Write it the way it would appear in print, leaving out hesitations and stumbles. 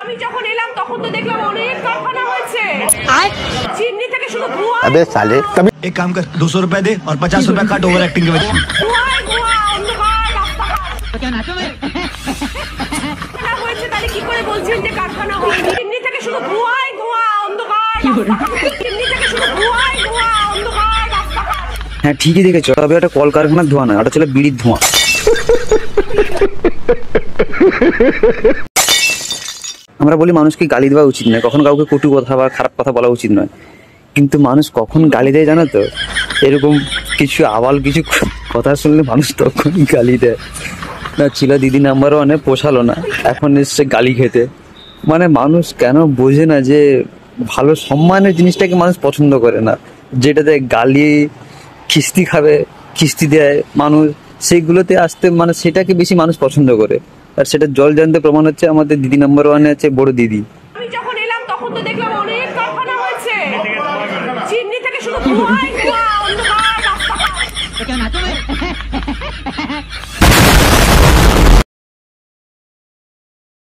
আমি যখন এলাম তখন তো দেখলাম অনেক কারখানা হয়েছে। চিমনি থেকে শুধু ধোঁয়া। अबे साले तभी एक काम कर 200 रुपए दे और 50 रुपए काट ओवर एक्टिंग के वजह ধোঁয়ায় ধোঁয়া, অন্ধকার, রাস্তাঘাট। কারখানা হয়েছে তাহলে কি করে বলছেন যে কারখানা হয়নি? চিমনি থেকে শুধু ধোঁয়ায় ধোঁয়া, অন্ধকার, রাস্তাঘাট। চিমনি থেকে শুধু ধোঁয়ায় ধোঁয়া, অন্ধকার, রাস্তাঘাট। হ্যাঁ ঠিকই দেখেছো, তবে ওটা কলকারখানার ধোঁয়া না, ওটা ছিল বিড়ির ধোঁয়া। আমরা বলি মানুষকে গালি দেওয়া উচিত নয়, কখন কাউকে কটু কথা বা খারাপ কথা বলা উচিত নয়, কিন্তু মানুষ কখন গালি দেয় জানো তো? এরকম কিছু আবাল কিছু কথা শুনলে মানুষ তখনই গালি দেয়। না ছিল দিদি নাম্বার ওয়ানে, পোষালো না, এখন এসছে গালি খেতে। মানে মানুষ কেন বোঝে না যে ভালো সম্মানের জিনিসটাকে মানুষ পছন্দ করে না, যেটাতে গালি খিস্তি খাবে, খিস্তি দেয় মানুষ, সেইগুলোতে আসতে মানে সেটাকে বেশি মানুষ পছন্দ করে। আর সেটা জল জানতে প্রমাণ হচ্ছে আমাদের দিদি নাম্বার ওয়ানে আছে বড় দিদি। আমি যখন এলাম তখন তো দেখলাম অনেক কারখানা হয়েছে। চিমনি থেকে শুধু ধোঁয়ায় ধোঁয়া, অন্ধকার, রাস্তাঘাট।